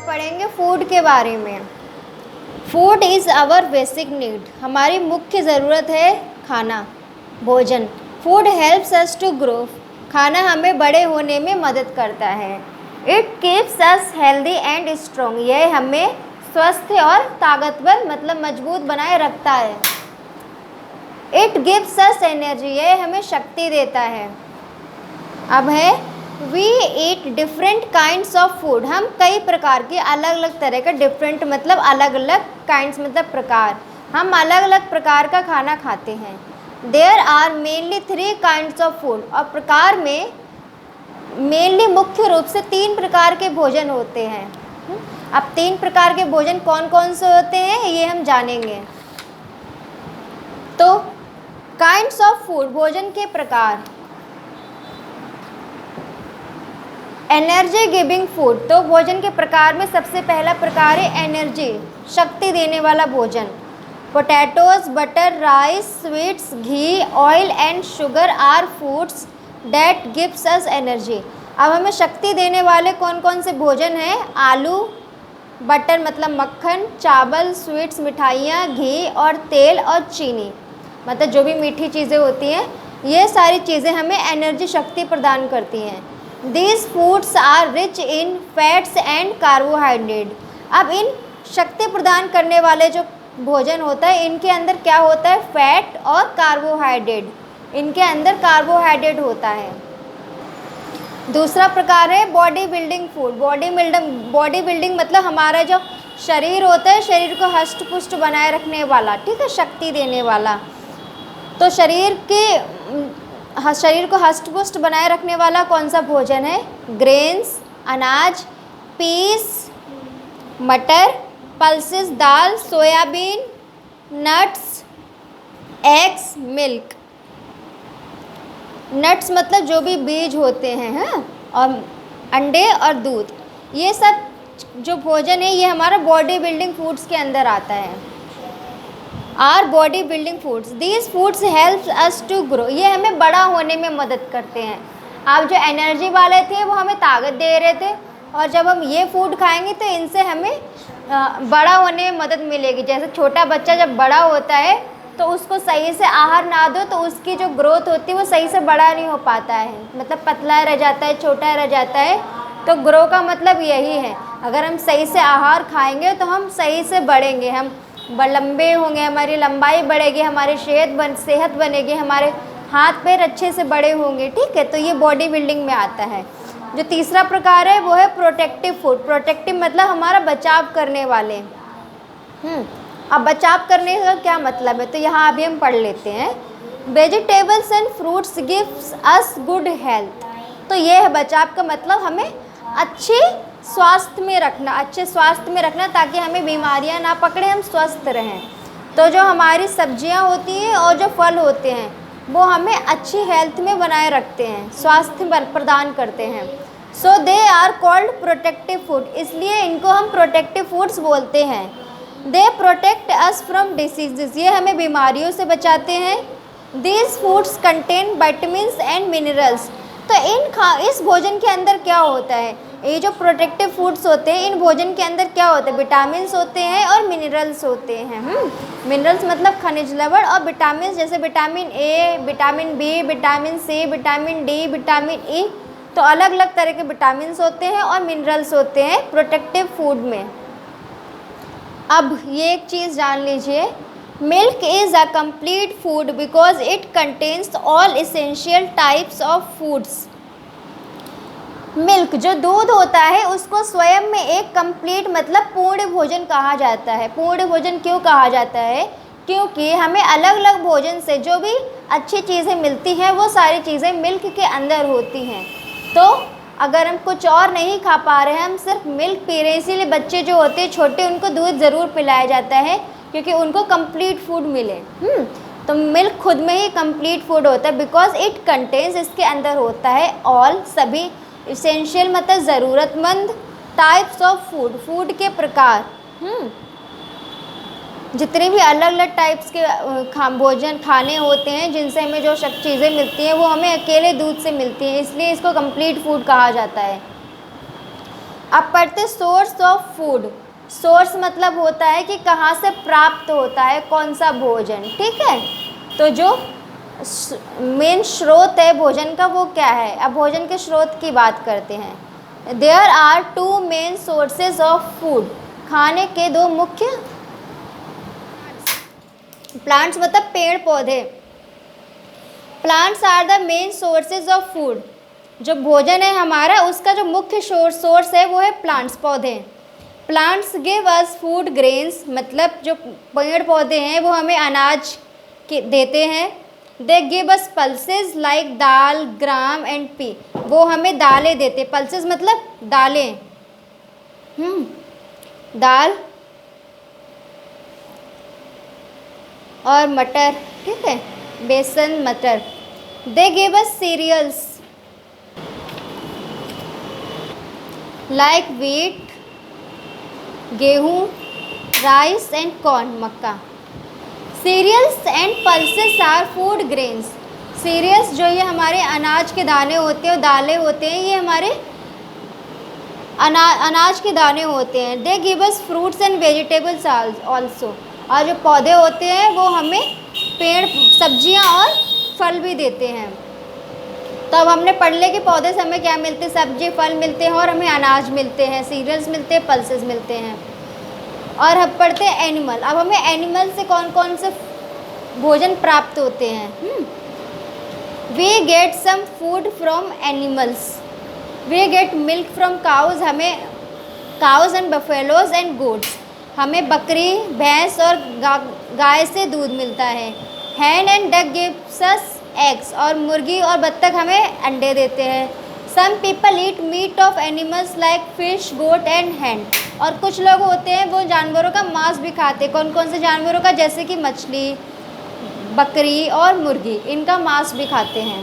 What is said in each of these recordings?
पढ़ेंगे फूड के बारे में। Food is our basic need, हमारी मुख्य ज़रूरत है खाना, भोजन। Food helps us to grow, खाना हमें बड़े होने में मदद करता है। It keeps us healthy and strong, यह हमें स्वस्थ और ताकतवर मतलब मजबूत बनाए रखता है। इट गिव्स अस एनर्जी, यह हमें शक्ति देता है। अब है we eat different kinds of food, हम कई प्रकार के अलग अलग तरह का, डिफरेंट मतलब अलग अलग, काइंड्स मतलब प्रकार, हम अलग अलग प्रकार का खाना खाते हैं। There are mainly 3 kinds of food, और प्रकार में मेनली मुख्य रूप से 3 प्रकार के भोजन होते हैं। अब 3 प्रकार के भोजन कौन कौन से होते हैं ये हम जानेंगे। तो काइंड्स ऑफ फूड, भोजन के प्रकार। एनर्जी गिविंग फूड, तो भोजन के प्रकार में सबसे पहला प्रकार है एनर्जी, शक्ति देने वाला भोजन। Potatoes, butter, rice, sweets, ghee, oil and sugar are foods that gives us energy. अब हमें शक्ति देने वाले कौन कौन से भोजन हैं? आलू, बटर मतलब मक्खन, चावल, स्वीट्स मिठाइयाँ, घी और तेल और चीनी मतलब जो भी मीठी चीज़ें होती हैं, ये सारी चीज़ें हमें एनर्जी, शक्ति प्रदान करती हैं। These foods are rich in fats and carbohydrate। अब इन शक्ति प्रदान करने वाले जो भोजन होता है, इनके अंदर क्या होता है? फैट और कार्बोहाइड्रेट, इनके अंदर कार्बोहाइड्रेट होता है। दूसरा प्रकार है body building food. Body building मतलब हमारा जो शरीर होता है, शरीर को हष्ट पुष्ट बनाए रखने वाला, ठीक है, शक्ति देने वाला। तो शरीर को हष्ट पुष्ट बनाए रखने वाला कौन सा भोजन है? ग्रेन्स, अनाज, पीस, मटर, पल्सेस, दाल, soybean, nuts, eggs, milk. Nuts मतलब जो भी बीज होते हैं, हाँ, और अंडे और दूध, ये सब जो भोजन है ये हमारा बॉडी बिल्डिंग फूड्स के अंदर आता है। Are body building foods, these foods helps us to grow, ये हमें बड़ा होने में मदद करते हैं। आप जो एनर्जी वाले थे वो हमें ताकत दे रहे थे, और जब हम ये फूड खाएंगे तो इनसे हमें बड़ा होने में मदद मिलेगी। जैसे छोटा बच्चा जब बड़ा होता है तो उसको सही से आहार ना दो तो उसकी जो ग्रोथ होती है वो सही से बड़ा नहीं हो पाता है, मतलब पतला रह जाता है, छोटा रह जाता है। तो ग्रो का मतलब यही है, अगर हम सही से आहार खाएंगे तो हम सही से बढ़ेंगे, हम लंबे होंगे, हमारी लंबाई बढ़ेगी, हमारी सेहत बनेगी, हमारे हाथ पैर अच्छे से बड़े होंगे, ठीक है। तो ये बॉडी बिल्डिंग में आता है। जो तीसरा प्रकार है वो है प्रोटेक्टिव फूड। प्रोटेक्टिव मतलब हमारा बचाव करने वाले। अब बचाव करने का क्या मतलब है, तो यहाँ अभी हम पढ़ लेते हैं। Vegetables and fruits gives us good health, तो ये है बचाव का मतलब हमें अच्छे स्वास्थ्य में रखना ताकि हमें बीमारियां ना पकड़े, हम स्वस्थ रहें। तो जो हमारी सब्जियां होती हैं और जो फल होते हैं वो हमें अच्छी हेल्थ में बनाए रखते हैं, स्वास्थ्य प्रदान करते हैं। So they are called protective food, इसलिए इनको हम प्रोटेक्टिव फूड्स बोलते हैं। They protect us from diseases, ये हमें बीमारियों से बचाते हैं। These foods contain vitamins and minerals, तो इस भोजन के अंदर क्या होता है? ये जो प्रोटेक्टिव फूड्स होते हैं, इन भोजन के अंदर क्या होता है? विटामिन्स होते हैं और मिनरल्स होते हैं। मिनरल्स मतलब खनिज लवण, और विटामिन्स जैसे vitamin A, vitamin B, vitamin C, vitamin D, vitamin E, तो अलग अलग तरह के विटामिन्स होते हैं और मिनरल्स होते हैं प्रोटेक्टिव फूड में। अब ये एक चीज़ जान लीजिए, milk is a complete food because it contains all essential types of foods. Milk जो दूध होता है उसको स्वयं में एक कंप्लीट मतलब पूर्ण भोजन कहा जाता है। पूर्ण भोजन क्यों कहा जाता है? क्योंकि हमें अलग अलग भोजन से जो भी अच्छी चीज़ें मिलती हैं वो सारी चीज़ें मिल्क के अंदर होती हैं। तो अगर हम कुछ और नहीं खा पा रहे हैं, हम सिर्फ मिल्क पी रहे हैं, इसीलिए बच्चे जो होते हैं छोटे उनको दूध ज़रूर पिलाया जाता है क्योंकि उनको कंप्लीट फूड मिले। तो मिल्क खुद में ही कंप्लीट फूड होता है बिकॉज इट कंटेन्स, इसके अंदर होता है ऑल सभी इसेंशियल मतलब ज़रूरतमंद टाइप्स ऑफ फूड, फूड के प्रकार। जितने भी अलग अलग टाइप्स के भोजन खाने होते हैं जिनसे हमें जो चीज़ें मिलती हैं वो हमें अकेले दूध से मिलती हैं, इसलिए इसको कंप्लीट फूड कहा जाता है। अब पढ़ते सोर्स ऑफ फूड। सोर्स मतलब होता है कि कहाँ से प्राप्त होता है कौन सा भोजन, ठीक है। तो जो मेन स्रोत है भोजन का वो क्या है। अब भोजन के स्रोत की बात करते हैं। There are two main sources of food. खाने के दो मुख्य, प्लांट्स मतलब पेड़ पौधे। Plants are the main sources of food. जो भोजन है हमारा उसका जो मुख्य सोर्स है वो है प्लांट्स, पौधे। Plants give us food grains, मतलब जो पेड़ पौधे हैं वो हमें अनाज के देते हैं। दे give us pulses like dal, gram and P. वो हमें दालें देते, पल्सेस मतलब दालें, दाल और मटर, ठीक है, बेसन मटर। They give us cereals like wheat, गेहूँ, राइस एंड कॉर्न, मक्का। Cereals and pulses are food grains. Cereals जो ये हमारे अनाज के दाने होते हैं, दालें होते हैं, ये हमारे अनाज के दाने होते हैं। दे give us fruits and vegetables also. और जो पौधे होते हैं वो हमें पेड़, सब्जियां और फल भी देते हैं। तो अब हमने पढ़ लिया कि पौधे से हमें क्या मिलते हैं, सब्जी फल मिलते हैं और हमें अनाज मिलते हैं, सीरियल्स मिलते हैं, पल्सेस मिलते हैं। और अब पढ़ते हैं एनिमल। अब हमें एनिमल से कौन कौन से भोजन प्राप्त होते हैं। We get some food from animals. We get milk from cows. हमें cows and buffaloes and goats, हमें बकरी, भैंस और गाय से दूध मिलता है। Hen and duck gives us eggs. और मुर्गी और बत्तख हमें अंडे देते हैं। Some people eat meat of animals like fish, goat and hen. और कुछ लोग होते हैं वो जानवरों का मांस भी खाते हैं। कौन कौन से जानवरों का, जैसे कि मछली, बकरी और मुर्गी, इनका मांस भी खाते हैं।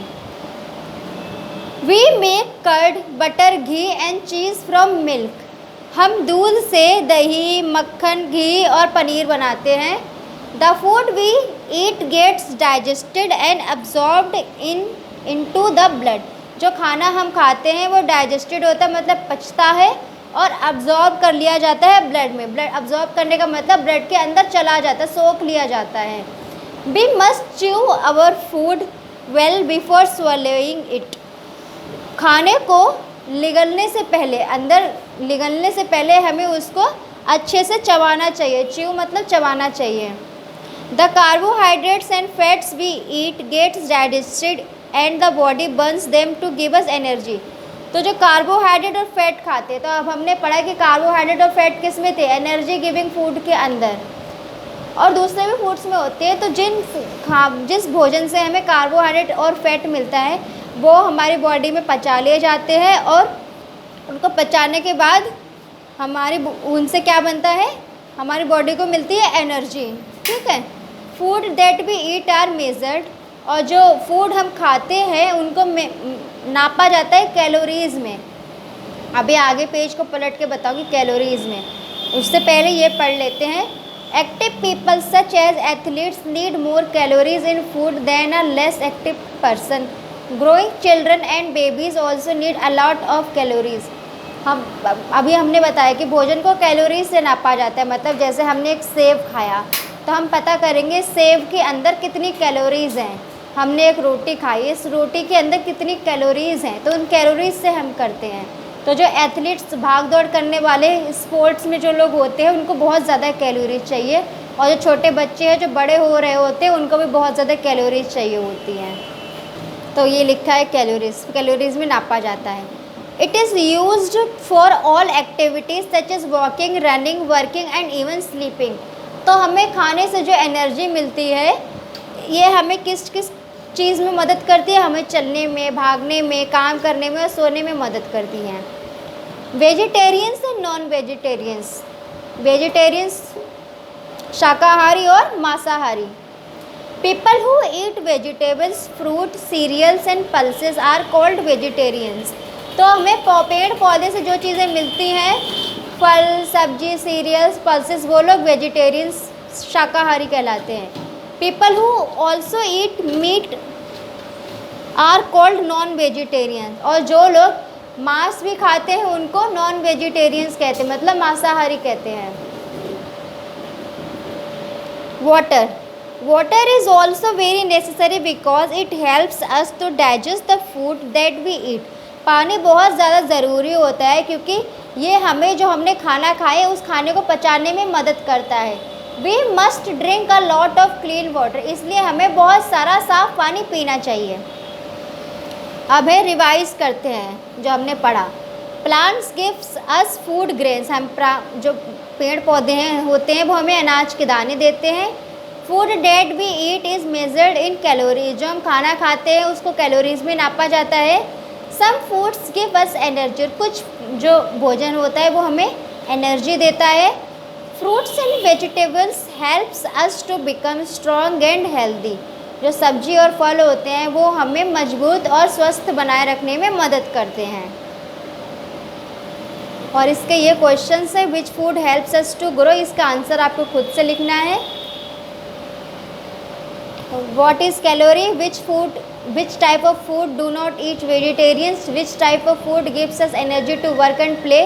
We make curd, butter, ghee and cheese from milk. हम दूध से दही, मक्खन, घी और पनीर बनाते हैं। The food we eat gets digested and absorbed into the blood. जो खाना हम खाते हैं वो डाइजेस्टेड होता है, मतलब पचता है, और अब्जॉर्ब कर लिया जाता है ब्लड में। ब्लड अब्जॉर्ब करने का मतलब ब्लड के अंदर चला जाता है, सोख लिया जाता है। We must chew our food well before swallowing it. खाने को निगलने से पहले, अंदर निगलने से पहले हमें उसको अच्छे से चबाना चाहिए। च्यू मतलब चबाना चाहिए। The carbohydrates and fats we eat gets digested and the body burns them to give us energy. तो जो कार्बोहाइड्रेट और फैट खाते हैं, तो अब हमने पढ़ा कि कार्बोहाइड्रेट और फैट किस में थे, एनर्जी गिविंग फूड के अंदर, और दूसरे भी फूड्स में होते हैं। तो जिस भोजन से हमें कार्बोहाइड्रेट और फैट मिलता है वो हमारी बॉडी में पचा लिए जाते हैं, और उनको पचाने के बाद उनसे क्या बनता है, हमारी बॉडी को मिलती है एनर्जी, ठीक है। Food that we eat are measured. और जो फूड हम खाते हैं उनको नापा जाता है कैलोरीज़ में। अभी आगे पेज को पलट के बताऊँगी कैलोरीज़ में, उससे पहले ये पढ़ लेते हैं। Active people such as athletes need more calories in food than a less active person. Growing children and babies also need a lot of calories. अभी हमने बताया कि भोजन को कैलोरीज से नापा जाता है। मतलब जैसे हमने एक सेब खाया तो हम पता करेंगे सेब के अंदर कितनी कैलोरीज़ हैं। हमने एक रोटी खाई, इस रोटी के अंदर कितनी कैलोरीज़ हैं, तो उन कैलोरीज से हम करते हैं। तो जो एथलीट्स, भाग दौड़ करने वाले, स्पोर्ट्स में जो लोग होते हैं उनको बहुत ज़्यादा कैलोरीज चाहिए, और जो छोटे बच्चे हैं जो बड़े हो रहे होते हैं उनको भी बहुत ज़्यादा कैलोरीज चाहिए होती हैं। तो ये लिखा है कैलोरीज में नापा जाता है। It is used for all activities such as walking, running, working and even sleeping. तो हमें खाने से जो एनर्जी मिलती है ये हमें किस किस चीज़ में मदद करती है, हमें चलने में, भागने में, काम करने में और सोने में मदद करती हैं। Vegetarians and non vegetarians. Vegetarians शाकाहारी और मांसाहारी। People who eat vegetables, fruit, cereals and pulses are called vegetarians. तो हमें पेड़ पौधे से जो चीज़ें मिलती हैं, फल, सब्जी, सीरियल्स, पल्सेस, वो लोग वेजिटेरियंस शाकाहारी कहलाते हैं। People who also eat meat are called non vegetarian, और जो लोग मांस भी खाते हैं उनको नॉन वेजिटेरियंस कहते हैं, मतलब मांसाहारी कहते हैं। Water is also very necessary because it helps us to digest the food that we eat. पानी बहुत ज़्यादा ज़रूरी होता है क्योंकि ये हमें जो हमने खाना खाए उस खाने को पचाने में मदद करता है। We must drink a lot of clean water, इसलिए हमें बहुत सारा साफ पानी पीना चाहिए। अब है रिवाइज करते हैं जो हमने पढ़ा। Plants gives us food grains, हम जो पेड़ पौधे हैं होते हैं वो हमें अनाज के दाने देते हैं। Food that we eat is measured in calories, जो हम खाना खाते हैं उसको कैलोरीज में नापा जाता है। Some foods give us energy, कुछ जो भोजन होता है वो हमें एनर्जी देता है। Fruits and vegetables helps us to become strong and healthy, जो सब्जी और फल होते हैं वो हमें मजबूत और स्वस्थ बनाए रखने में मदद करते हैं। और इसके ये क्वेश्चन है, which food helps us to grow, इसका आंसर आपको खुद से लिखना है। What is calorie, which type of food do not eat vegetarians, which type of food gives us energy to work and play,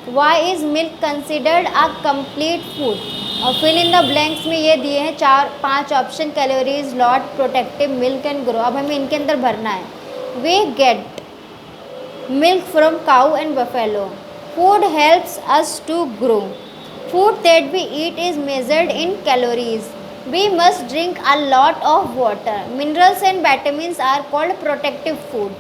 why is milk considered a complete food. और fill in the blanks में ये दिए हैं 4-5 option, calories, lot, protective, milk and grow. अब हमें इनके अंदर भरना है। We get milk from cow and buffalo. Food helps us to grow. Food that we eat is measured in calories. We must drink a lot of water. Minerals and vitamins are called protective food.